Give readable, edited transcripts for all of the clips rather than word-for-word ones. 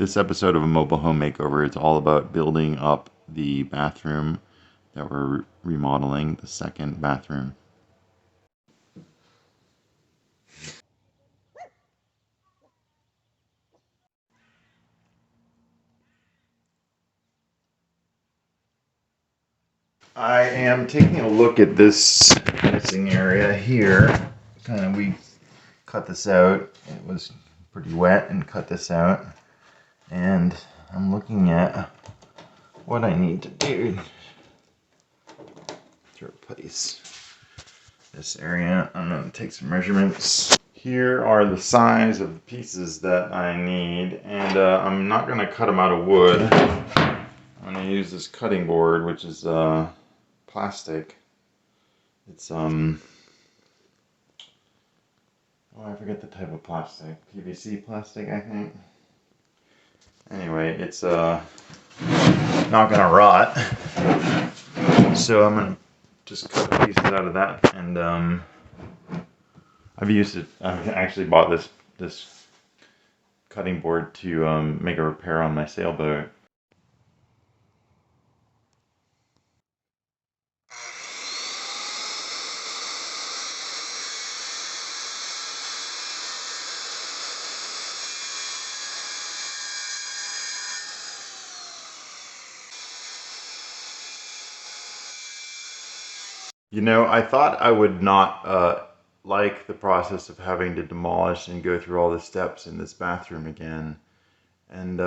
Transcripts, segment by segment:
This episode of a mobile home makeover is all about building up the bathroom that we're remodeling, the second bathroom. I am taking a look at this missing area here. We cut this out. It was pretty wet and cut this out. And I'm looking at what I need to do to replace this area. I'm going to take some measurements. Here are the size of the pieces that I need, and I'm not going to cut them out of wood. I'm going to use this cutting board, which is plastic. It's oh, I forget the type of plastic. PVC plastic, I think. Anyway, it's not going to rot. So I'm going to just cut pieces out of that, and I've used it. I actually bought this cutting board to make a repair on my sailboat. You know, I thought I would not like the process of having to demolish and go through all the steps in this bathroom again. And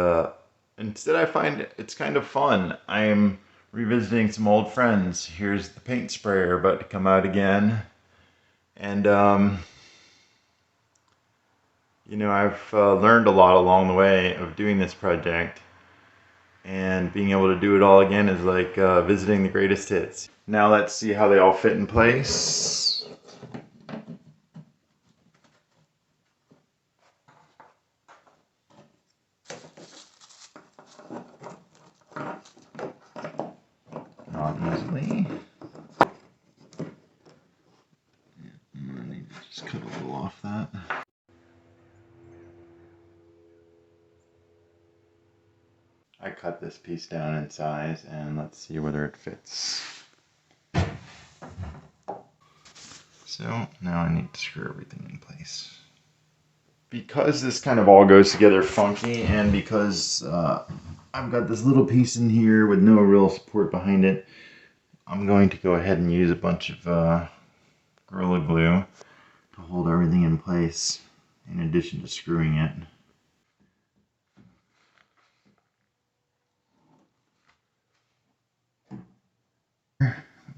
instead I find it's kind of fun. I am revisiting some old friends. Here's the paint sprayer about to come out again. And, you know, I've learned a lot along the way of doing this project. And being able to do it all again is like visiting the greatest hits. Now let's see how they all fit in place. Not easily. I need to just cut a little off that. I cut this piece down in size, and let's see whether it fits. So now I need to screw everything in place. Because this kind of all goes together funky, and because I've got this little piece in here with no real support behind it, I'm going to go ahead and use a bunch of Gorilla Glue to hold everything in place in addition to screwing it.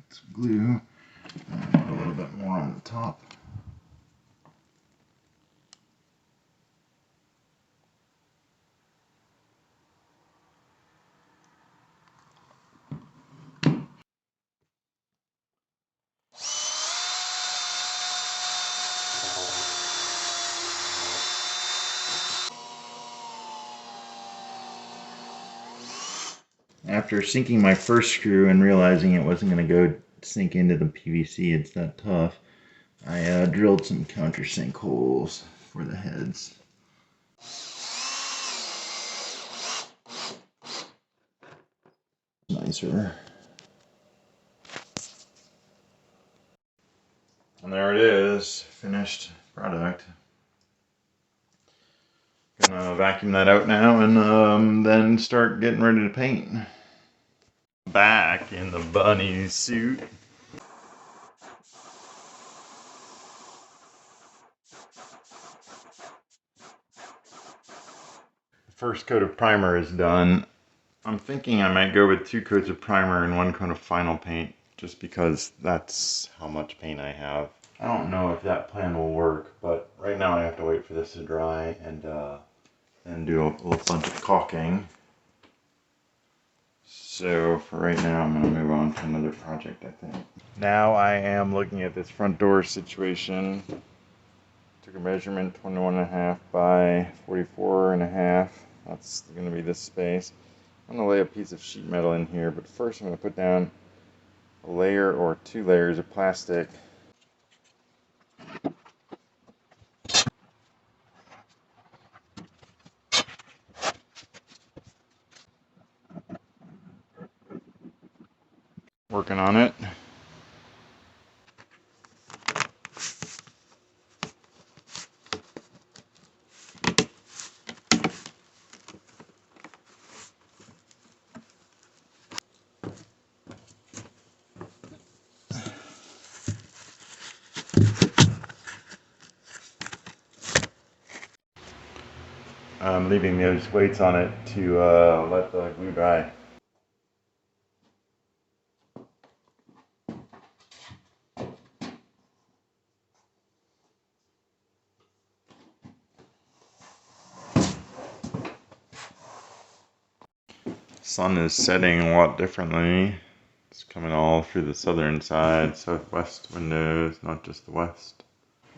Some glue, and a little bit more on the top. After sinking my first screw and realizing it wasn't going to go sink into the PVC, it's that tough, I drilled some countersink holes for the heads. Nicer. And there it is, finished product. Gonna vacuum that out now and then start getting ready to paint. Back in the bunny suit. First coat of primer is done. I'm thinking I might go with 2 coats of primer and 1 coat of final paint, just because that's how much paint I have. I don't know if that plan will work, but right now I have to wait for this to dry and then do a little bunch of caulking. So for right now, I'm going to move on to another project, I think. Now I am looking at this front door situation. Took a measurement 21.5 by 44.5. That's going to be this space. I'm going to lay a piece of sheet metal in here, but first I'm going to put down a layer or 2 layers of plastic. working on it. I'm leaving those weights on it to let the glue dry. Sun is setting a lot differently. It's coming all through the southern side, southwest windows, not just the west.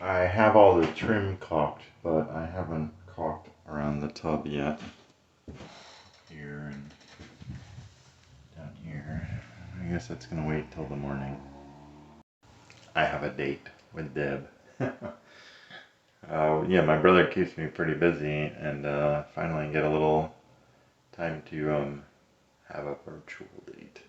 I have all the trim caulked, but I haven't caulked around the tub yet. Here and down here. I guess that's gonna wait till the morning. I have a date with Deb. Yeah, my brother keeps me pretty busy, and finally get a little time to have a virtual date.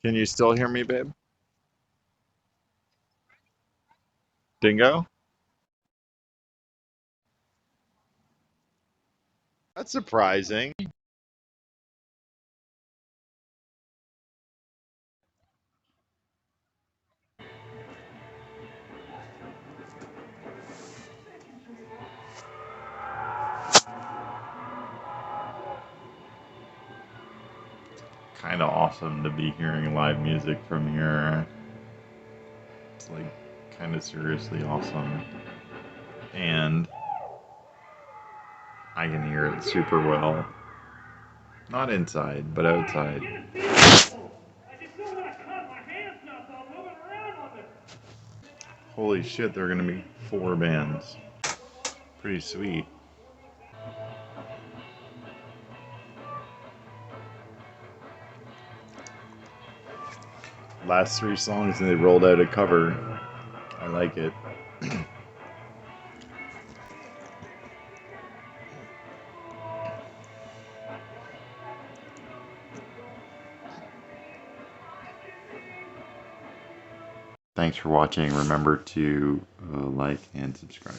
Can you still hear me, babe? Dingo? That's surprising. Kind of awesome to be hearing live music from here. It's like kind of seriously awesome. And I can hear it super well. Not inside, but outside. Holy shit, there are gonna be 4 bands. Pretty sweet. Last 3 songs and they rolled out a cover. I like it. Thanks for watching. Remember to like and subscribe.